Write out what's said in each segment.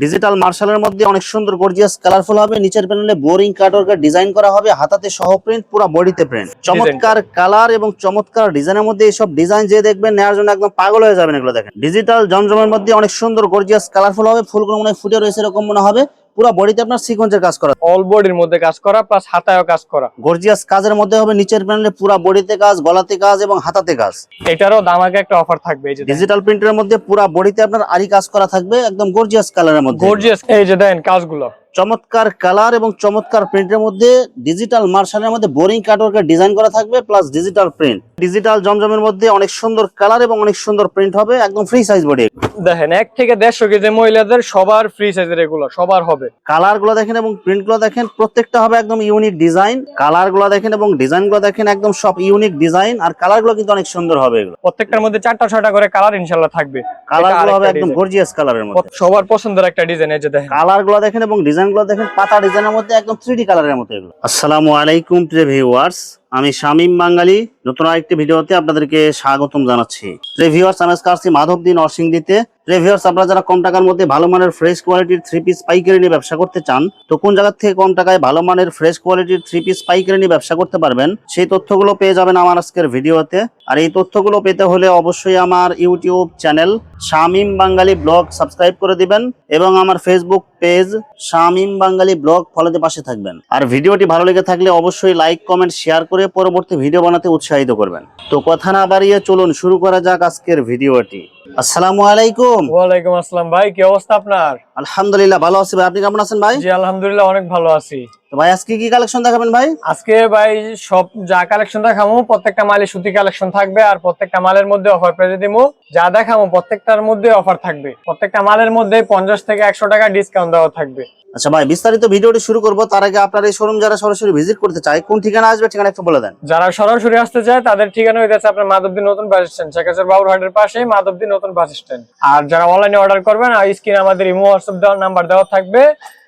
Digital মার্শালের মধ্যে অনেক সুন্দর গর্জিয়াস কালারফুল হবে। নিচের প্যানেলে বোরিং কাটওয়ার্কের ডিজাইন করা হবে, হাতাতে সহ প্রিন্ট, পুরো বডিতে প্রিন্ট। চমৎকার কালার এবং চমৎকার ডিজাইনের মধ্যে এইসব ডিজাইন যে দেখবেন নেওয়ার জন্য একদম পাগল হয়ে যাবেন। এগুলো দেখেন ডিজিটাল জমজমের মধ্যে অনেক সুন্দর গর্জিয়াস কালারফুল হবে। ফুলগুলো মনে হয় ফুটে রয়েছে এরকম মনে হবে। পুরো বডিতে আপনার সিকোয়েন্সের কাজ করা, অল বডির মধ্যে কাজ করা প্লাস হাতায়ও কাজ করা। গর্জিয়াস কাজের মধ্যে হবে। নিচের প্যানেলে পুরো বডিতে কাজ, গলাতে কাজ এবং হাতাতে কাজ। এটারও দামাকে একটা অফার থাকবে। এই যে ডিজিটাল প্রিন্টের মধ্যে পুরো বডিতে আপনার আরি কাজ করা থাকবে, একদম গর্জিয়াস কালারের মধ্যে। গর্জিয়াস এই যে দেখেন কাজগুলো, চমৎকার কালার এবং চমৎকার প্রিন্টের মধ্যে ডিজিটাল মার্শালের মধ্যে বোরিং কাটওয়ার্কের ডিজাইন করা থাকবে প্লাস ডিজিটাল প্রিন্ট। ডিজিটাল জমজমের মধ্যে অনেক সুন্দর কালার এবং অনেক সুন্দর প্রিন্ট হবে, একদম ফ্রি সাইজ বডি। দেখেন 1 থেকে 150 কেজি মহিলাদের সবার ফ্রি সাইজের, এগুলো সবার হবে। কালার গুলো দেখেন এবং প্রিন্ট গুলো দেখেন, প্রত্যেকটা হবে একদম ইউনিক ডিজাইন। কালার গুলো দেখেন এবং ডিজাইন গুলো দেখেন, একদম সব ইউনিক ডিজাইন। আর কালার গুলো কিন্তু অনেক সুন্দর হবে। এগুলো প্রত্যেকটার মধ্যে 4টা 6টা করে কালার ইনশাআল্লাহ থাকবে। কালার গুলো হবে একদম গর্জিয়াস কালারের মধ্যে, সবার পছন্দের একটা ডিজাইন। এই যে দেখেন কালার গুলো দেখেন এবং ডিজাইন গুলো দেখেন, পাতা ডিজাইনের মধ্যে একদম 3D কালারের মতো এগুলো। আসসালামু আলাইকুম প্রিয় ভিউয়ার্স, আমি শামীম বাঙালি নতুন আরেকটি ভিডিওতে আপনাদেরকে স্বাগতম জানাচ্ছি। প্রিয় ভিউয়ার্স, আমি আজকে আসছি মাধবদী নরসিংদীতে। প্রিয় ভিউয়ার্স, আপনারা যারা কম টাকার মধ্যে ভালো মানের ফ্রেশ কোয়ালিটির 3 পিস পাইকারি নিয়ে ব্যবসা করতে চান, তো কোন জায়গা থেকে কম টাকায় ভালো মানের ফ্রেশ কোয়ালিটির 3 পিস পাইকারি নিয়ে ব্যবসা করতে পারবেন, সেই তথ্যগুলো পেয়ে যাবেন আমার আজকের ভিডিওতে। আর এই তথ্যগুলো পেতে হলে অবশ্যই আমার ইউটিউব চ্যানেল শামীম বাঙালি ব্লগ সাবস্ক্রাইব করে দিবেন এবং আমার ফেসবুক পেজ শামীম বাঙালি ব্লগ ফলোতে পাশে থাকবেন। আর ভিডিওটি ভালো লেগে থাকলে অবশ্যই লাইক কমেন্ট শেয়ার করে পরবর্তী ভিডিও বানাতে উৎসাহিত করবেন। তো কথা না বাড়িয়ে চলুন শুরু করা যাক আজকের ভিডিওটি। আসসালামু আলাইকুম। ওয়ালাইকুম আসসালাম ভাই, কি অবস্থা আপনার? আলহামদুলিল্লাহ ভালো আছি ভাই, আপনি কেমন আছেন ভাই? জি আলহামদুলিল্লাহ অনেক ভালো আছি। তো ভাই আজকে কি কালেকশন দেখাবেন ভাই? আজকে ভাই সব যা কালেকশন দেখাবো প্রত্যেকটা মালে সুতি কালেকশন থাকবে, আর প্রত্যেকটা মালের মধ্যে অফার প্রাইজে দিমু। যা দেখাবো প্রত্যেকটার মধ্যে অফার থাকবে, প্রত্যেকটা মালের মধ্যে 50 থেকে 100 টাকা ডিসকাউন্ট দেওয়া থাকবে। আচ্ছা ভাই, বিস্তারিত ভিডিওটি শুরু করব তার আগে আপনার এই শোরুম যারা সরাসরি ভিজিট করতে চায় কোন ঠিকানা আসবে, ঠিকানা একটু বলে দেন। যারা সরাসরি আসতে চায় তাদের ঠিকানা হইতেছে আপনার মাধবদী নতুন বাস স্ট্যান্ড, শেখাচার বাবুরহাটের পাশে মাধবদী নতুন বাস স্ট্যান্ড। আর যারা অনলাইনে অর্ডার করবেন, স্ক্রিনে আমাদের ইমো হোয়াটসঅ্যাপ দেওয়ার নাম্বার দেওয়া থাকবে,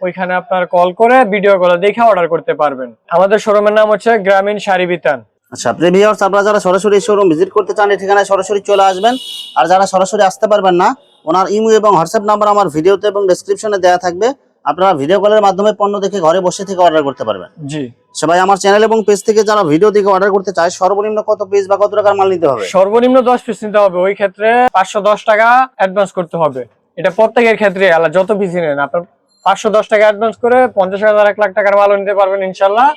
ওইখানে আপনার কল করে ভিডিও কলে দেখে অর্ডার করতে পারবেন। আমাদের শোরুমের নাম হচ্ছে গ্রামীণ শাড়ি বিতান। আচ্ছা প্রিয় ভিউয়ার্স, আপনারা যারা সরাসরি শোরুম ভিজিট করতে চান এই ঠিকানায় সরাসরি চলে আসবেন। আর যারা সরাসরি আসতে পারবেন না, ওনার ইমো এবং হোয়াটসঅ্যাপ নাম্বার আমার ভিডিওতে এবং ডেসক্রিপশনে দেওয়া থাকবে, আপনারা ভিডিও কলের মাধ্যমে পণ্য দেখে ঘরে বসে থেকে অর্ডার করতে পারবেন। জি সবাই আমার চ্যানেল এবং পেজ থেকে যারা ভিডিও দেখে অর্ডার করতে চায় সর্বনিম্ন কত পিস বা কত টাকার মাল নিতে হবে? সর্বনিম্ন 10 পিস নিতে হবে। ওই ক্ষেত্রে 510 টাকা অ্যাডভান্স করতে হবে। এটা প্রত্যেকের ক্ষেত্রে আলাদা, যত পিস নেন আপনার 510 টাকা অ্যাডভান্স করে 50,000 1 লাখ টাকার মাল নিতে পারবেন ইনশাল্লাহ।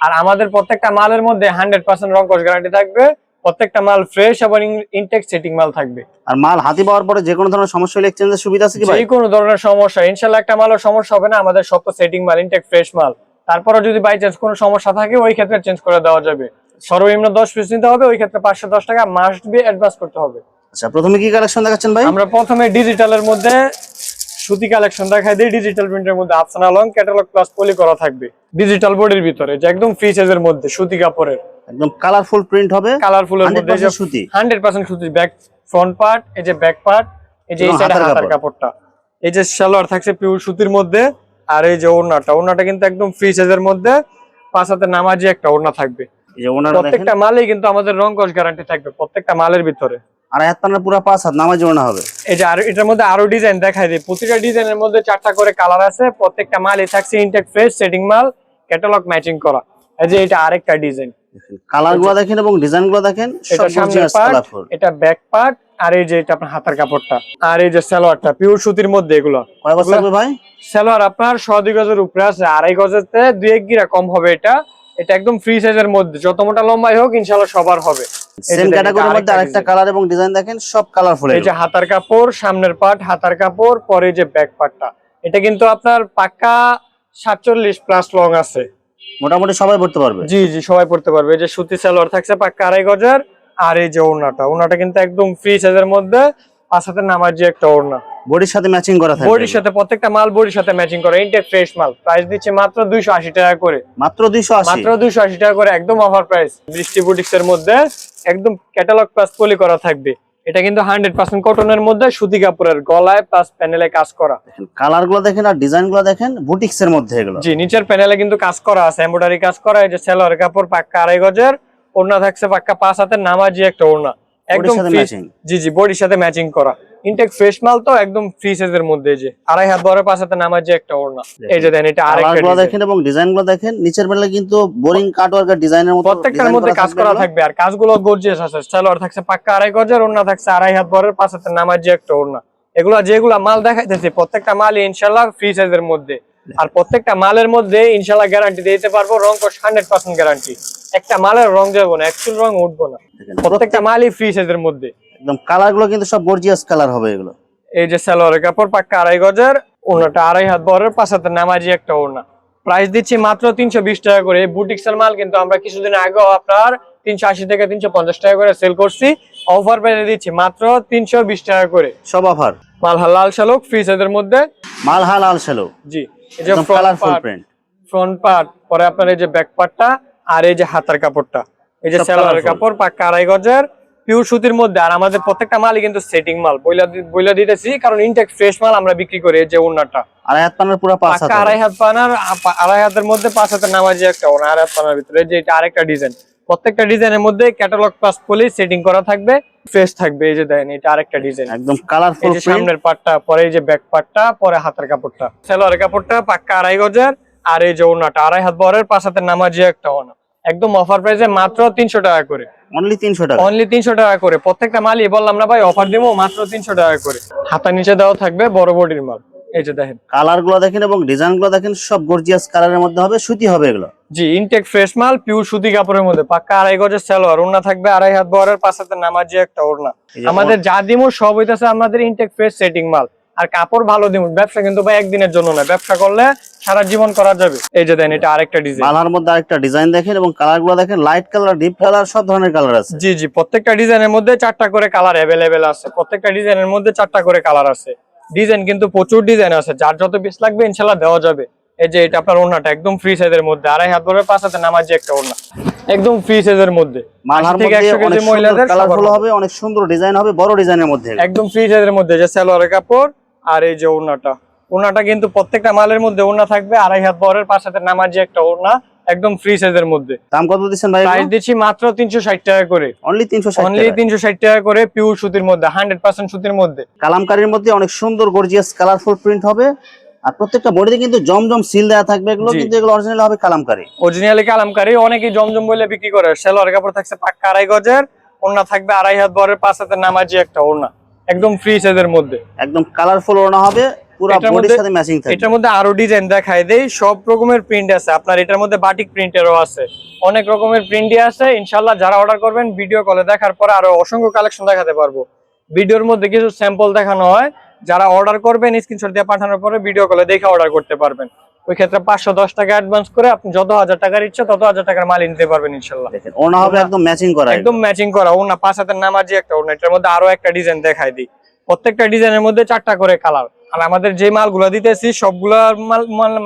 আর আমাদের প্রত্যেকটা মালের মধ্যে 100% রং কস গ্যারান্টি থাকবে। প্রত্যেকটা মাল ফ্রেশ এবং ইনটেক সেটিং মাল থাকবে। আর মাল হাতে পাওয়ার পরে যে কোনো ধরনের সমস্যা হলে এক্সচেঞ্জের সুবিধা আছে কি ভাই? যে কোনো ধরনের সমস্যা ইনশাল্লাহ একটা মালের সমস্যা হবে না, আমাদের সব তো সেটিং মাল, ইনটেক ফ্রেশ মাল। তারপরে যদি বাই চান্স কোনো সমস্যা থাকে ওই ক্ষেত্রে চেঞ্জ করে দেওয়া যাবে। সর্বনিম্ন 10 পিস নিতে হবে, ওই ক্ষেত্রে 510 টাকা মাস্ট বি অ্যাডভান্স করতে হবে। আচ্ছা প্রথমে কি কালেকশন দেখাচ্ছেন ভাই? আমরা প্রথমে ডিজিটালের মধ্যে সুতি কালেকশন দেখাই দিই। ডিজিটাল প্রিন্টের মধ্যে আফসানা লং ক্যাটালগ প্লাস পলি করা থাকবে ডিজিটাল বডির ভিতরে, যে একদম ফ্রি সাইজের মধ্যে সুতি কাপড়ের একদম কালারফুল প্রিন্ট হবে, কালারফুলের মধ্যে 100% সুতি। 100% সুতি। ব্যাক ফ্রন্ট পার্ট, এই যে ব্যাক পার্ট, এই যে এই সাইডে হাতার কাপড়টা, এই যে সালোয়ার থাকছে পিওর সুতির মধ্যে। আর এই যে ওড়নাটা কিন্তু একদম ফ্রি সাইজের মধ্যে, পাঁচ হাতে নামাজি একটা ওড়না থাকবে। এই যে ওড়নাটা প্রত্যেকটা মালেই কিন্তু আমাদের রং কস গ্যারান্টি থাকবে প্রত্যেকটা মালের ভিতরে। আর হাত পানার পুরো 5 হাত নামাজি ওড়না হবে। এই যে আর এটার মধ্যে আরো ডিজাইন দেখাই দিই। প্রতিটা ডিজাইনের মধ্যে 4টা করে কালার আছে। প্রত্যেকটা মালই থাকছে ইনটেক ফ্রেশ সেটিং মাল, ক্যাটালগ ম্যাচিং করা। এই যে এটা আরেকটা ডিজাইন, কালারগুলো দেখেন এবং ডিজাইনগুলো দেখেন, সব গর্জিয়াস কালারফুল। এটা ব্যাক পার্ট, আর এই যে এটা আপনার হাতার কাপড়টা, আর এই যে সালোয়ারটা পিওর সুতির মধ্যে। এগুলো কয় গজ লাগবে ভাই? সালোয়ার আপনার 1.5 গজের উপরে আছে, 2.5 গজেতে 2-1 গিরা কম হবে। এটা একদম ফ্রি সাইজের মধ্যে, যত মোটা লম্বাই হোক ইনশাআল্লাহ সবার হবে। সেম ক্যাটাগরির মধ্যে আরেকটা কালার এবং ডিজাইন দেখেন, সব কালারফুল। এই যে হাতার কাপড়, সামনের পার্ট হাতার কাপড়, পরে যে ব্যাক পার্টটা, এটা কিন্তু আপনার পাক্কা 47 প্লাস লং আছে, মোটামুটি সবাই পড়তে পারবে। জি জি সবাই পড়তে পারবে। এই যে সুতি সালোয়ার থাকছে পাক্কা 2.5 গজের, আর এই যে ওড়নাটা কিন্তু একদম ফ্রি সাইজের মধ্যে, 5 হাতের নামাজি একটা ওড়না, বডির সাথে ম্যাচিং করা থাকবে। বডির সাথে প্রত্যেকটা মাল বডির সাথে ম্যাচিং করা, ইনটেক ফ্রেশ মাল। প্রাইস দিচ্ছে মাত্র 280 টাকা করে। মাত্র 280 টাকা করে, একদম অফার প্রাইস। বৃষ্টি বুটিক্স এর মধ্যে একদম ক্যাটালগ প্লাস পলি করা থাকবে। এটা কিন্তু 100% কটনের মধ্যে সুতি কাপড়ের, গলায় প্লাস প্যানেলে কাজ করা। কালারগুলো দেখেন আর ডিজাইনগুলো দেখেন, বুটিক্স এর মধ্যে এগুলো। জি নিচের প্যানেলে কিন্তু কাজ করা আছে, এমব্রয়ডারি কাজ করা। এই যে সালোয়ার কাপড় পাক্কা 2.5 গজের, ওড়না থাকছে পাক্কা 5 হাতের নামাজি একটা ওড়না, একদম জি জি বডির সাথে ম্যাচিং করা ইনটেক ফ্রেশ মাল তো একদম ফ্রি সাইজের মধ্যে যে 2.5 হাত বড় 5 হাতের নামার যে একটা ওড়না এই যে দেন এটা আরেকটা ডিজাইন দেখেন এবং ডিজাইনগুলো দেখেন নিচের বেলা কিন্তু বোরিং কাটওয়ার্কের ডিজাইনের মতো প্রত্যেকটার মধ্যে কাজ করা থাকবে আর কাজগুলো গর্জিয়াস আছে সালোয়ার থাকছে পাক্কা 2.5 গজের ওড়না থাকছে 2.5 হাত বড় 5 হাতের নামার যে একটা ওড়না যেগুলা মাল দেখাইতেছি প্রত্যেকটা মালই ইনশাআল্লাহ ফ্রি সাইজের মধ্যে আর প্রত্যেকটা মালের মধ্যে ইনশাআল্লাহ গ্যারান্টি দিতে পারবো রং কোশ 100% গ্যারান্টি একটা মালের রং যাবে না অ্যাকচুয়াল রং উঠবে না প্রত্যেকটা মালই ফ্রি সাইজের মধ্যে একদম কালারগুলো কিন্তু সব গর্জিয়াস কালার হবে এগুলো এই যে সালোয়ারের কাপড় পাক্কা 2.5 গজের ওড়নাটা 2.5 হাত বড় 5 হাতের নামাজি একটা ওড়না প্রাইস দিচ্ছি মাত্র 320 টাকা করে বুটিক্সের মাল কিন্তু আমরা কিছুদিন আগেও আপনার 380 থেকে 350 টাকা করে সেল করছি অফার প্রাইসে দিচ্ছি মাত্র 320 টাকা করে সব অফার মাল হালাল শালুক ফ্রি সাইজের মধ্যে মাল হালাল শালুক জি এই যে ফ্রন্ট পার্ট পরে আপনার এই যে ব্যাক পার্টটা আর এই যে হাতার কাপড়টা এই যে সালোয়ারের কাপড় পাক্কা 2.5 গজের পিওর সুতির মধ্যে আর আমাদের প্রত্যেকটা মালই কিন্তু সেটিং মাল বইলা দিতেছি কারণ ইনটেক ফ্রেশ মাল আমরা বিক্রি করি এই যে ওন্নাটা 2.5 হাত পানার পুরো 5 হাত 2.5 হাত পানার 2.5 হাতের মধ্যে 5 হাতের নামাজি একটা ওনা 2.5 হাত পানার ভিতরে যে এটা আরেকটা ডিজাইন প্রত্যেকটা ডিজাইনের মধ্যে ক্যাটালগ প্লাস পলি সেটিং করা থাকবে ফ্রেশ থাকবে এই যে দেখেন এটা আরেকটা ডিজাইন একদম কালারফুল এই যে সামনের পাটটা পরে এই যে ব্যাক পার্টটা পরে হাতের কাপড়টা সালোয়ারের কাপড়টা পাক্কা 2.5 গজের আর এই যে ওনাটা 2.5 হাত বড়ের 5 হাতের নামাজি একটা ওনা একদম অফার প্রাইসে মাত্র 300 টাকা করে অনলি 300 টাকা অনলি 300 টাকা করে প্রত্যেকটা মালই বললাম না ভাই অফার দেবো মাত্র 300 টাকা করে হাতা নিচে দেওয়া থাকবে বড় বডির মাল এই যে দেখেন কালারগুলো দেখেন এবং ডিজাইনগুলো দেখেন সব গর্জিয়াস কালারের মধ্যে হবে সুতি হবে এগুলো জি ইনটেক ফ্রেশ মাল পিওর সুতি কাপড়ের মধ্যে পাক্কা 2.5 গজের সালোয়ার ওড়না থাকবে 2.5 হাত বড়ের 5 হাতের নামাজি একটা ওড়না আমাদের যা দিমু সব হইতাছে আমাদের ইনটেক ফ্রেশ সেটিং মাল আর কাপড় ভালো দিমু ব্যবসা কিন্তু ভাই একদিনের জন্য না ব্যবসা করলে সারা জীবন করা যাবে এই যে দেন এটা আরেকটা ডিজাইন মালার মধ্যে আরেকটা ডিজাইন দেখেন এবং কালারগুলো দেখেন লাইট কালার ডিপ কালার সব ধরনের কালার আছে জি জি প্রত্যেকটা ডিজাইনের মধ্যে 4টা করে কালার अवेलेबल আছে প্রত্যেকটা ডিজাইনের মধ্যে 4টা করে কালার আছে ডিজাইন কিন্তু প্রচুর ডিজাইন আছে যার যত পিস লাগবে ইনশাআল্লাহ দেওয়া যাবে এই যে এটা আপনার ওড়নাটা একদম ফ্রি সাইজের মধ্যে 2.5 হাত বড় 5 হাতের নামাজি একটা ওড়না একদম ফ্রি সাইজের মধ্যে মালার মধ্যে অনেক মহিলাদের কালারফুল হবে অনেক সুন্দর ডিজাইন হবে বড় ডিজাইনের মধ্যে একদম ফ্রি সাইজের মধ্যে যে সালোয়ারের কাপড় আর এই যে ওড়নাটা কিন্তু প্রত্যেকটা মালের মধ্যে ওড়না থাকবে 2.5 হাত বড়ের 5 হাতের নামাজি একটা ওড়না একদম ফ্রি সাইজের মধ্যে দাম কত দিচ্ছেন ভাই প্রাইস দিচ্ছি মাত্র 360 টাকা করে অনলি 360 টাকা করে পিওর সুতির মধ্যে 100% সুতির মধ্যে কালামকারীর মধ্যে অনেক সুন্দর গর্জিয়াস কালারফুল প্রিন্ট হবে আর প্রত্যেকটা বডিতে কিন্তু জমজম সিল দেওয়া থাকবে এগুলো কিন্তু এগুলো অরিজিনাল হবে কালামকারী অরিজিনালি কালামকারী অনেকেই জমজম বলে বিক্রি করে সালোয়ার কাপড় থাকছে পাক্কা 2.5 গজের ওড়না থাকবে 2.5 হাত বড়ের 5 হাতের নামাজি একটা ওড়না একদম ফ্রি সাইজের মধ্যে একদম কালারফুল ওড়না হবে পুরো বডির সাথে ম্যাচিং থাকবে এটার মধ্যে আরো ডিজাইন দেখাই দেই সব রকমের প্রিন্ট আছে আপনার এটার মধ্যে বাটিক প্রিন্টেরও আছে অনেক রকমের প্রিন্টই আছে ইনশাআল্লাহ যারা অর্ডার করবেন ভিডিও কলে দেখার পর আরো অসংখ্য কালেকশন দেখাতে পারবো ভিডিওর মধ্যে কিছু স্যাম্পল দেখানো হয় যারা অর্ডার করবেন স্ক্রিনশট দিয়ে পাঠানোর পরে ভিডিও কলে দেখে অর্ডার করতে পারবেন ওই ক্ষেত্রে 510 টাকা অ্যাডভান্স করে আপনি যত হাজার টাকার ইচ্ছা তত হাজার টাকার মাল নিতে পারবেন ইনশাআল্লাহ দেখেন ওড়না হবে একদম ম্যাচিং করা একদম ম্যাচিং করা ওড়না 5 হাতের নামাজি একটা ওড়না এটার মধ্যে আরো একটা ডিজাইন দেখাই দিই প্রত্যেকটা ডিজাইনের মধ্যে 4টা করে কালার আর আমাদের যে মালগুলো দিতেছি সবগুলা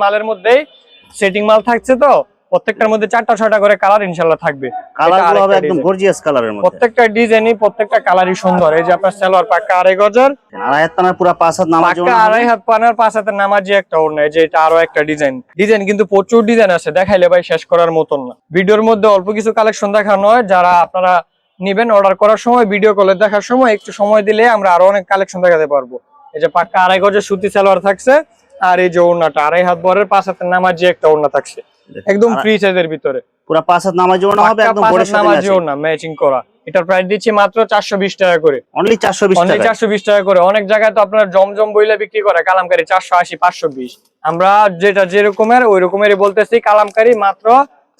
মালের মধ্যেই সেটিং মাল থাকছে তো প্রত্যেকটার মধ্যে 4টা 6টা করে কালার ইনশাআল্লাহ থাকবে কালারগুলো হবে একদম গর্জিয়াস কালারের মধ্যে প্রত্যেকটা ডিজাইনই প্রত্যেকটা কালারই সুন্দর এই যে আপনার সালোয়ার পাক্কা 2.5 গজের 2.5 হাত পানার পুরো 5 হাত নামাজি পাক্কা 2.5 হাত পানার 5 হাতের নামাজি একটা ওড়না এই যে এটা আরো একটা ডিজাইন কিন্তু প্রচুর ডিজাইন আছে দেখাইলে ভাই শেষ করার মতন না ভিডিওর মধ্যে অল্প কিছু কালেকশন দেখানো হয় যারা আপনারা নিবেন অর্ডার করার সময় ভিডিও কলে দেখার সময় একটু সময় দিলে আমরা আরো অনেক কালেকশন দেখাতে পারবো এই যে পাক্কা 2.5 গজের সুতি সালোয়ার থাকছে আর এই যে ওড়নাটা 2.5 হাত বড়ের 5 হাতের নামাজি একটা ওড়না থাকছে একদম ফ্রি সাইজের ভিতরে পুরো 5 হাত নামাজি ওড়না হবে একদম বডির সাথে নামাজি ওড়না ম্যাচিং করা এটার প্রাইস দিচ্ছি মাত্র 420 টাকা করে অনলি 420 টাকা করে অনেক জায়গায় তো আপনার জমজম বইলে বিক্রি করে কালামকারী 480 520 আমরা যেটা যে রকমের ওই রকমেরই বলতেছি কালামকারী মাত্র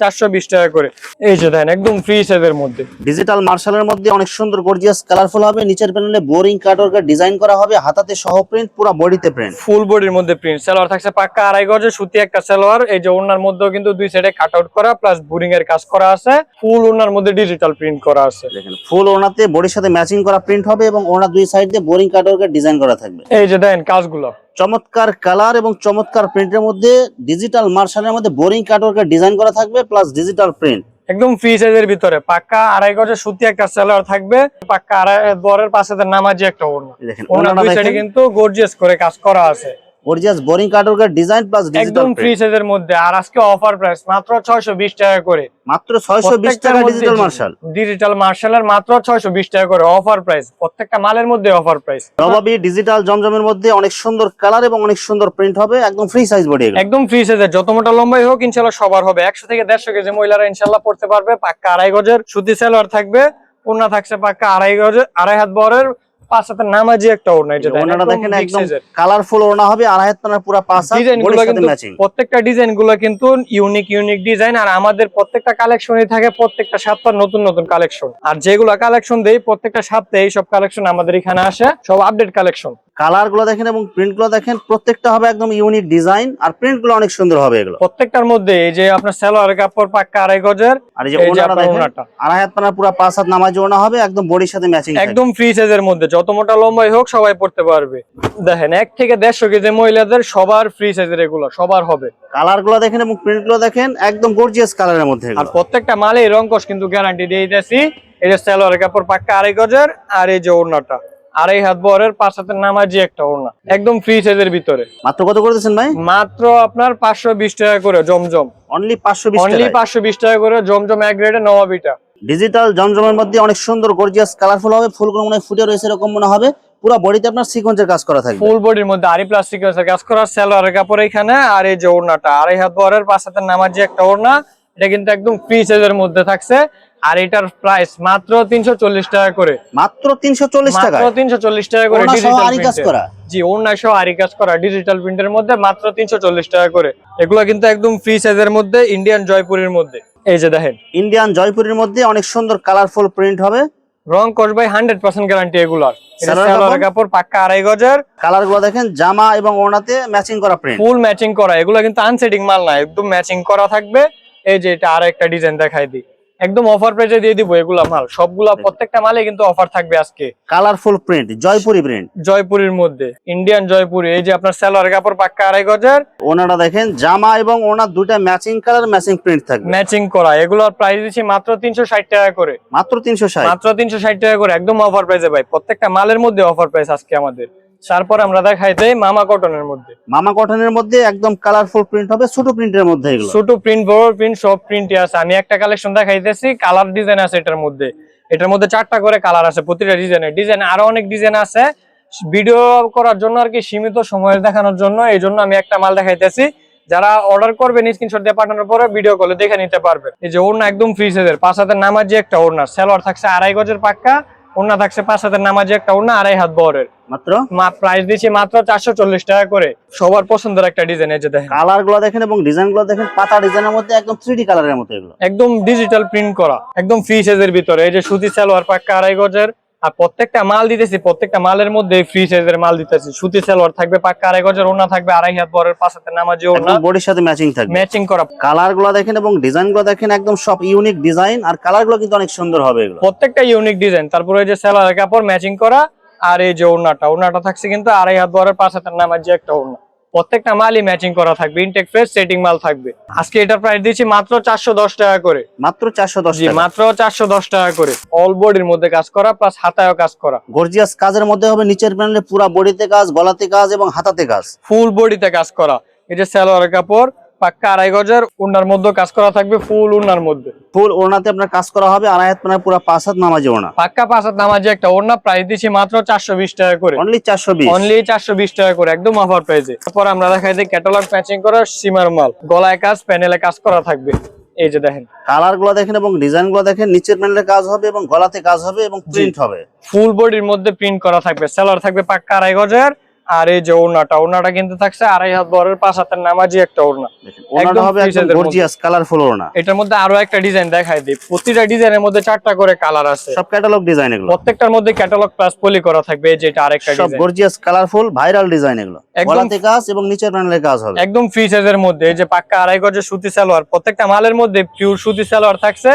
420 টাকা করে এই যে দেন একদম ফ্রি সাইজের মধ্যে ডিজিটাল মার্শালের মধ্যে অনেক সুন্দর গর্জিয়াস কালারফুল হবে নিচের প্যানেলে বোরিং কাটওয়ার্কের ডিজাইন করা হবে হাতাতে সহ প্রিন্ট পুরো বডিতে প্রিন্ট ফুল বডির মধ্যে প্রিন্ট সালোয়ার থাকছে পাক্কা 2.5 গজের সুতি একটা সালোয়ার এই যে ওড়নার মধ্যেও কিন্তু দুই সাইডে কাট আউট করা প্লাস বোরিং এর কাজ করা আছে ফুল ওড়নার মধ্যে ডিজিটাল প্রিন্ট করা আছে দেখেন ফুল ওড়নাতে বডির সাথে ম্যাচিং করা প্রিন্ট হবে এবং ওড়না দুই সাইড দিয়ে বোরিং কাটওয়ার্কের ডিজাইন করা থাকবে এই যে দেন কাজগুলো চমৎকার কালার এবং চমৎকার প্রিন্টের মধ্যে ডিজিটাল মার্শালের মধ্যে বোরিং কাটওয়ার্কের ডিজাইন করা থাকবে প্লাস ডিজিটাল প্রিন্ট একদম ফ্রি সাইজের ভিতরে পাক্কা 2.5 গজের সুতি একটা সালোয়ার থাকবে পাক্কা 2.5 বড়ের 5 হাতের নামাজি একটা ওড়না দেখেন ওড়না দুই সাইডে কিন্তু গর্জিয়াস করে কাজ করা আছে গর্জিয়াস বোরিং কাটওয়ার্কের ডিজাইন প্লাস ডিজিটাল একদম ফ্রি সাইজের মধ্যে। আর আজকে অফার প্রাইস মাত্র 620 টাকা করে। মাত্র 620 টাকা ডিজিটাল মার্শাল। ডিজিটাল মার্শালের মাত্র 620 টাকা করে অফার প্রাইস, প্রত্যেকটা মালের মধ্যে অফার প্রাইস। নবাবী ডিজিটাল জমজমের মধ্যে অনেক সুন্দর কালার এবং অনেক সুন্দর প্রিন্ট হবে, একদম ফ্রি সাইজ বডি এগুলো। একদম ফ্রি সাইজের, যত মোটা লম্বাই হোক ইনশাআল্লাহ সবার হবে। 100 থেকে 150 কেজি মহিলারা ইনশাআল্লাহ পড়তে পারবে। পাক্কা 2.5 গজের সুতি সালোয়ার থাকবে, ওড়না থাকছে পাক্কা 2.5 গজের 2.5 হাত বহরের, 5 হাতের নামাজি একটা ওড়না। এটা ওড়নাটা দেখেন একদম কালারফুল ওড়না হবে, 2.5 হাত পানার পুরো 5 হাত বডির সাথে ম্যাচিং। প্রত্যেকটা ডিজাইন গুলো কিন্তু ইউনিক ডিজাইন। আর আমাদের প্রত্যেকটা কালেকশনই থাকে প্রত্যেকটা সপ্তাহে নতুন নতুন কালেকশন। আর যেগুলো কালেকশন দেই প্রত্যেকটা সপ্তাহে এইসব কালেকশন আমাদের এখানে আসে, সব আপডেট কালেকশন। কালার গুলো দেখেন এবং প্রিন্ট গুলো দেখেন, প্রত্যেকটা হবে একদম ইউনিক ডিজাইন, আর প্রিন্ট গুলো অনেক সুন্দর হবে এগুলো। প্রত্যেকটার মধ্যে এই যে আপনার সালোয়ার কাপড় পাক্কা 2.5 গজের, আর এই যে ওড়নাটা দেখেন 2.5 হাত পানার পুরো 5 হাত নামাজি ওড়না হবে, একদম বডির সাথে ম্যাচিং, একদম ফ্রি সাইজের মধ্যে। যত মোটা লম্বাই হোক সবাই পড়তে পারবে। দেখেন 1 থেকে 150 কেজি মহিলাদের সবার ফ্রি সাইজের, এগুলো সবার হবে। কালার গুলো দেখেন এবং প্রিন্ট গুলো দেখেন, একদম গর্জিয়াস কালারের মধ্যে। আর প্রত্যেকটা মালে রংকশ কিন্তু গ্যারান্টি দিয়ে দিতেছি। এই যে সালোয়ার কাপড় পাক্কা 2.5 গজের, আর এই যে ওড়নাটা 2.5 হাত বহরের 5 হাতের নামাজি একটা ওড়না, একদম ফ্রি সাইজের ভিতরে। মাত্র কত করে দিচ্ছেন ভাই? মাত্র আপনার 520 টাকা করে জমজম। অনলি 520 টাকা। অনলি 520 টাকা করে জমজম এক গ্রেডে নবাবিটা। ডিজিটাল জমজমের মধ্যে অনেক সুন্দর গর্জিয়াস কালারফুল হবে, ফুলগুলো মনে হয় ফুটে রয়েছে এরকম মনে হবে। পুরো বডিতে আপনার সিকোয়েন্সের কাজ করা থাকবে, ফুল বডির মধ্যে আরি প্লাস সিকোয়েন্সের কাজ করা। সালোয়ারের কাপড় এখানে, আর এই যে ওড়নাটা 2.5 হাত বহরের 5 হাতের নামাজি একটা ওড়না। এটা কিন্তু একদম ফ্রি সাইজের মধ্যে থাকছে। আর এটার প্রাইস মাত্র 340 টাকা করে। মাত্র 340 টাকা। মাত্র 340 টাকা করে ডিজিটাল আরি কাজ করা। জি, ওড়না সহ আরি কাজ করা ডিজিটাল প্রিন্টের মধ্যে মাত্র 340 টাকা করে। এগুলো কিন্তু একদম ফ্রি সাইজের মধ্যে, ইন্ডিয়ান জয়পুরের মধ্যে। এই যে দেখেন ইন্ডিয়ান জয়পুরের মধ্যে অনেক সুন্দর কালারফুল প্রিন্ট হবে। রং কস ভাই 100% গ্যারান্টি এগুলার। এটা সালোয়ার কাপড় পাক্কা 2.5 গজের। কালার গুলো দেখেন, জামা এবং ওড়নাতে ম্যাচিং করা প্রিন্ট, ফুল ম্যাচিং করা। এগুলো কিন্তু আনসেটিং মাল না, একদম ম্যাচিং করা থাকবে। এই যে এটা আরেকটা ডিজাইন দেখাই দিই, একদম অফার প্রাইসে দিয়ে দিব এগুলা মাল। সবগুলা প্রত্যেকটা মালে কিন্তু অফার থাকবে আজকে। কালারফুল প্রিন্ট, জয়পুরি প্রিন্ট, জয়পুরের মধ্যে ইন্ডিয়ান জয়পুরি। এই যে আপনার সালোয়ার কাপড় পাক্কা 2.5 গজের, ওড়নাটা দেখেন, জামা এবং ওড়না দুটো ম্যাচিং কালার ম্যাচিং প্রিন্ট থাকবে, ম্যাচিং করা। এগুলোর প্রাইস দিচ্ছি মাত্র 360 টাকা করে। মাত্র 360, মাত্র 360 টাকা করে, একদম অফার প্রাইসে ভাই। প্রত্যেকটা মালের মধ্যে অফার প্রাইস আজকে আমাদের। তারপর আমরা দেখাই দেই মামা কটনের মধ্যে। মামা কটনের মধ্যে একদম কালারফুল প্রিন্ট হবে, ছোট প্রিন্টের মধ্যে। এগুলো ছোট প্রিন্ট, বড় প্রিন্ট, সব প্রিন্টই আছে। আমি একটা কালেকশন দেখাইতেছি, কালার ডিজাইন আছে এটার মধ্যে। এটার মধ্যে 4টা করে কালার আছে প্রতিটা ডিজাইন। আরো অনেক ডিজাইন আছে, ভিডিও করার জন্য আর কি সীমিত সময় দেখানোর জন্য এই জন্য আমি একটা মাল দেখাইতেছি। যারা অর্ডার করবেন স্ক্রিনশট দিয়ে পাঠানোর পরে ভিডিও কলে দেখে নিতে পারবে। এই যে ওড়না একদম ফ্রি সাইজের, 5 হাতের নামাজি একটা ওড়না। সালোয়ার থাকছে 2.5 গজের পাক্কা, ওড়না থাকছে 5 হাতের নামাজি একটা ওড়না, 2.5 হাত বহরের। মাত্র প্রাইস দিচ্ছি মাত্র 440 টাকা করে। সবার পছন্দের একটা ডিজাইন। এই যে দেখেন কালার গুলো দেখেন এবং ডিজাইন গুলো দেখেন, পাতা ডিজাইনের মধ্যে একদম 3D কালারের মতো। এগুলো একদম ডিজিটাল প্রিন্ট করা, একদম ফ্রি সাইজের ভিতরে। এই যে সুতি সালোয়ার পাক্কা 2.5 গজের। আর প্রত্যেকটা মাল দিতেছি, প্রত্যেকটা মালের মধ্যে ফ্রি সাইজের মাল দিতেছি। সুতি সালোয়ার থাকবে পাক্কা 2.5 গজের, ওড়না থাকবে 2.5 হাত বহরের 5 হাতের নামাজি ওড়না, বডির সাথে ম্যাচিং থাকবে, ম্যাচিং করা। কালার গুলো দেখেন এবং ডিজাইন গুলো দেখেন, একদম সব ইউনিক ডিজাইন, আর কালার গুলো কিন্তু অনেক সুন্দর হবে এগুলো। প্রত্যেকটা ইউনিক ডিজাইন। তারপরে এই যে সালোয়ার কাপড় ম্যাচিং করা, আর এই যে ওড়নাটা থাকছে কিন্তু 2.5 হাত বহরের 5 হাতের নামাজি একটা ওড়না। প্রত্যেকটা মালই ম্যাচিং করা থাকবে, ইনটেক ফ্রেশ সেটিং মাল থাকবে। আজকে এটার প্রাইস দিচ্ছি মাত্র 410 টাকা করে। মাত্র 410 জি, টাকা। মাত্র 410 টাকা করে। অল বডির মধ্যে কাজ করা প্লাস হাতায়ও কাজ করা। গর্জিয়াস কাজের মধ্যে হবে, নিচের প্যানেলে পুরো বডিতে কাজ, গলাতে কাজ এবং হাতাতে কাজ, ফুল বডিতে কাজ করা। এই যে সালোয়ার কাপড় পাক্কা 2.5 গজের, ওড়নার মধ্যে কাজ করা থাকবে, ফুল ওড়নার মধ্যে। ফুল ওড়নাতে আপনার কাজ করা হবে, 2.5 হাত মানে পুরো 5 হাত নামাজি ওড়না, পাক্কা 5 হাত নামাজি একটা ওড়না। প্রাইস দিচ্ছি মাত্র 420 টাকা করে। অনলি 420, অনলি 420 টাকা করে, একদম অফার প্রাইসে। তারপর আমরা দেখাই দিই ক্যাটালগ ম্যাচিং করা সীমার মাল, গলায় কাজ, প্যানেলে কাজ করা থাকবে। এই যে দেখেন কালার গুলো দেখেন এবং ডিজাইন গুলো দেখেন, নিচের প্যানেলে কাজ হবে এবং গলাতে কাজ হবে এবং প্রিন্ট হবে। ফুল বডির মধ্যে প্রিন্ট করা থাকবে। সালোয়ার থাকবে পাক্কা 2.5 গজের, আর এই যে ওড়নাটা কিন্তু থাকছে 2.5 হাত বহরের 5 হাতের নামাজি একটা ওড়না। ওড়নাটা হবে একদম গর্জিয়াস কালারফুল ওড়না। এটার মধ্যে আরো একটা ডিজাইন দেখাই দিই। প্রতিটা ডিজাইনের মধ্যে 4টা করে কালার আছে, সব ক্যাটালগ ডিজাইন এগুলো। প্রত্যেকটার মধ্যে ক্যাটালগ প্লাস পলি করা থাকবে। এই যে এটা আরেকটা সব design, gorgeous colourful viral design এগুলো। গলাতে কাজ এবং নিচের প্যানেলে কাজ হবে, একদম ফ্রি সাইজের মধ্যে। এই যে পাক্কা 2.5 গজের সুতি সালোয়ার, প্রত্যেকটা মালের মধ্যে পিওর সুতি সালোয়ার থাকছে।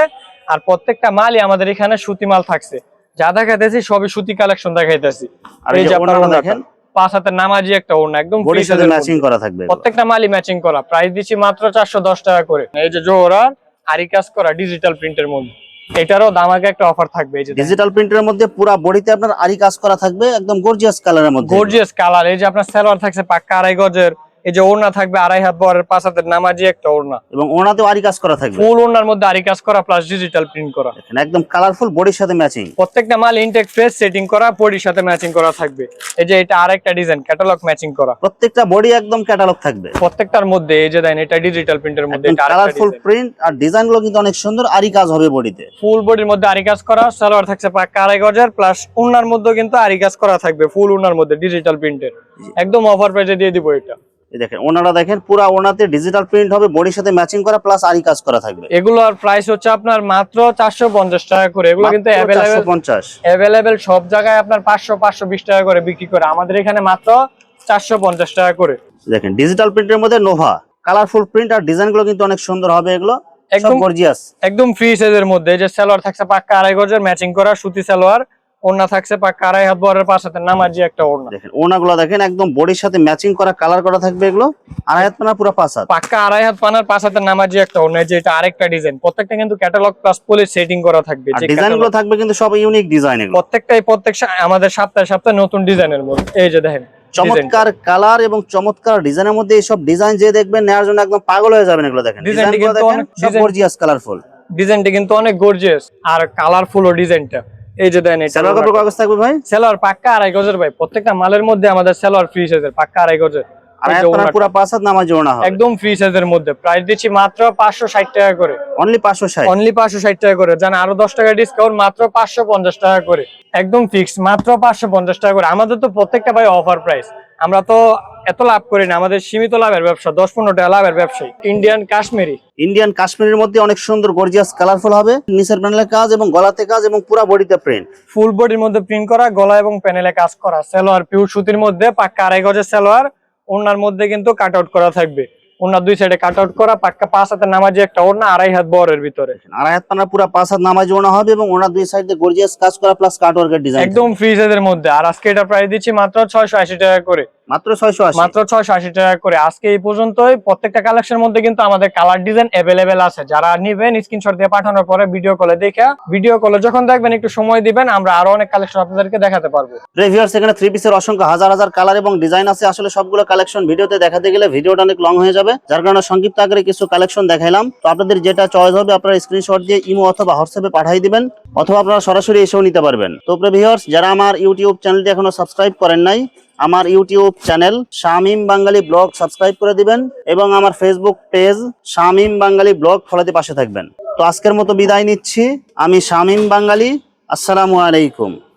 আর প্রত্যেকটা মালই আমাদের এখানে সুতি মাল থাকছে। যা দেখাইতেছি সবই সুতি কালেকশন দেখাইতেছি। আর এই যে ওড়নাটা দেখেন, 5 হাতের নামাজি একটা ওড়না, একদম ফ্রি বডির সাথে সাইজের ম্যাচিং করা থাকবে, প্রত্যেকটা মালই ম্যাচিং করা। প্রাইস দিচ্ছি মাত্র 410 টাকা করে। এই যে জোহরার আরি কাজ করা ডিজিটাল প্রিন্টের মধ্যে, এটারও দামাকে একটা অফার থাকবে। এই যে ডিজিটাল প্রিন্টের মধ্যে পুরো বডিতে আপনার আরি কাজ করা থাকবে, একদম গর্জিয়াস কালারের মধ্যে। Gorgeous colour. এই যে আপনার সালোয়ার থাকছে পাক্কা 2.5 গজের, এই যে ওড়না থাকবে 2.5 হাত বরের 5 হাতের নামাজি একটা ওড়না, এবং ওনাতেও আরি কাজ করা থাকবে, ফুল ওড়নার মধ্যে আরি কাজ করা প্লাস ডিজিটাল প্রিন্ট করা। একদম কালারফুল, বডির সাথে ম্যাচিং। প্রত্যেকটা মাল ইনটেক ফ্রেশ সেটিং করা, বডির সাথে ম্যাচিং করা থাকবে। এই যে এটা আরেকটা ডিজাইন ক্যাটালগ ম্যাচিং করা, প্রত্যেকটা বডি একদম ক্যাটালগ থাকবে প্রত্যেকটার মধ্যে। এই যে দেখেন এটা ডিজিটাল প্রিন্টের মধ্যে, এটা কালারফুল প্রিন্ট, আর ডিজাইনগুলো কিন্তু অনেক সুন্দর, আরি কাজ হবে বডিতে, ফুল বডির মধ্যে আরি কাজ করা। সালোয়ার থাকছে পাক্কা 2.5 গজের প্লাস ওড়নার মধ্যে কিন্তু আরি কাজ করা থাকবে, ফুল ওড়নার মধ্যে ডিজিটাল প্রিন্টের। একদম অফার প্রাইসে দিয়ে দিব এটা। এই দেখেন ওনারা, দেখেন পুরো ওনাতে ডিজিটাল প্রিন্ট হবে, বডির সাথে ম্যাচিং করা প্লাস আরি কাজ করা থাকবে। এগুলোর প্রাইস হচ্ছে আপনার মাত্র 450 টাকা করে। এগুলো কিন্তু অ্যাভেলেবেল সব জায়গায় আপনার 500-520 টাকা করে বিক্রি করে, আমাদের এখানে মাত্র 450 টাকা করে। দেখেন ডিজিটাল প্রিন্টের মধ্যে নোভা কালারফুল প্রিন্ট, আর ডিজাইনগুলো কিন্তু অনেক সুন্দর হবে, এগুলো একদম গর্জিয়াস, একদম ফ্রি সাইজের মধ্যে। এই যে সালোয়ার থাকছে পাক্কা 2.5 গজের ম্যাচিং করা সুতি সালোয়ার, ওড়না থাকছে পাক্কা 2.5 হাত বরের 5 হাতের নামাজি একটা ওড়না। দেখেন ওড়নাগুলো দেখেন একদম বডির সাথে ম্যাচিং করা, কালার করা থাকবে, এগুলো 2.5 হাত পানা পুরো 5 হাত, পাক্কা 2.5 হাত পানার 5 হাতের নামাজি একটা ওড়না। এই যে এটা আরেকটা ডিজাইন, প্রত্যেকটা কিন্তু ক্যাটালগ প্লাস পলিশ সেটিং করা থাকবে। যে ডিজাইনগুলো থাকবে কিন্তু সব ইউনিক ডিজাইন, এগুলো প্রত্যেকটা আমাদের সপ্তাহে নতুন ডিজাইনের মধ্যে। এই যে দেখেন চমৎকার কালার এবং চমৎকার ডিজাইনের মধ্যে এইসব ডিজাইন যে দেখবেন নেওয়ার জন্য একদম পাগল হয়ে যাবেন। এগুলো দেখেন ডিজাইনগুলো দেখেন সব গর্জিয়াস কালারফুল, ডিজাইনটা কিন্তু অনেক গর্জিয়াস আর কালারফুল ও ডিজাইনটা। এই যে দেন এটা সালোয়ার কাপড় কাগজ থাকবে ভাই, সালোয়ার পাক্কা 2.5 গজের ভাই। প্রত্যেকটা মালের মধ্যে আমাদের সালোয়ার ফ্রি সাইজের পাক্কা 2.5 গজের, আর আপনারা পুরো 5 হাত নামাজি ওড়না হবে, একদম ফ্রি সাইজের মধ্যে। প্রাইস দিচ্ছি মাত্র 560 টাকা করে, অনলি 560, অনলি 560 টাকা করে। জান আরো 10 টাকা ডিসকাউন্ট, মাত্র 550 টাকা করে, একদম ফিক্স মাত্র 550 টাকা করে। আমাদের তো প্রত্যেকটা ভাই অফার প্রাইস, আমরা তো এত লাভ করি না, আমাদের সীমিত লাভের ব্যবসা, 10-15 টাকা লাভের ব্যবসায়ী। ইন্ডিয়ান কাশ্মীরের মধ্যে অনেক সুন্দর গর্জিয়াস কালারফুল হবে, নিচের প্যানেলের কাজ এবং গলাতে কাজ এবং পুরো বডিতে প্রিন্ট, ফুল বডির মধ্যে প্রিন্ট করা, গলা এবং প্যানেলে কাজ করা। সালোয়ার পিওর সুতির মধ্যে পাক্কা 2.5 গজের সালোয়ার, ওড়নার মধ্যে কিন্তু কাট আউট করা থাকবে, ওড়নার দুই সাইডে কাট আউট করা, পাক্কা 5 হাতের নামাজি একটা ওড়না, 2.5 হাত বরের ভিতরে, 2.5 হাত পানা পুরো 5 হাত নামাজি ওড়না হবে, এবং ওড়নার দুই সাইডে গর্জিয়াস কাজ করা প্লাস কাট ওয়ার্কের ডিজাইন, একদম ফ্রি সাইজের মধ্যে। আর আজকে এটা প্রাইস দিচ্ছি মাত্র 680 টাকা করে, মাত্র 680 টাকা করে। আজকে এই পর্যন্তই। প্রত্যেকটা কালেকশনের মধ্যে কিন্তু আমাদের কালার ডিজাইন অ্যাভেলেবেল আছে, যারা নিবেন স্ক্রিনশট দিয়ে পাঠানোর পরে ভিডিও কলে দেখে, ভিডিও কলে যখন দেখবেন একটু সময় দিবেন, আমরা আরো অনেক কালেকশন আপনাদেরকে দেখাতে পারবো। ভিউয়ার্স এখানে 3 পিসের অসংখ্য হাজার হাজার কালার এবং ডিজাইন আছে, আসলে সবগুলো কালেকশন ভিডিওতে দেখাতে গেলে ভিডিওটা অনেক লং হয়ে যাবে, যার কারণে সংক্ষিপ্ত আকারে কিছু কালেকশন দেখাইলাম। তো আপনাদের যেটা চয়েস হবে আপনারা স্ক্রিনশট দিয়ে ইমো অথবা হোয়াটসঅ্যাপে পাঠিয়ে দিবেন, অথবা আপনারা সরাসরি এসেও নিতে পারবেন। তো ভিউয়ার্স যারা আমার ইউটিউব চ্যানেলটি এখনো সাবস্ক্রাইব করেন নাই, আমার ইউটিউব চ্যানেল শামীম বাঙালি ব্লগ সাবস্ক্রাইব করে দিবেন, এবং আমার ফেসবুক পেজ শামীম বাঙালি ব্লগ ফলোতে পাশে থাকবেন। তো আজকের মতো বিদায় নিচ্ছি, আমি শামীম বাঙালি, আসসালামু আলাইকুম।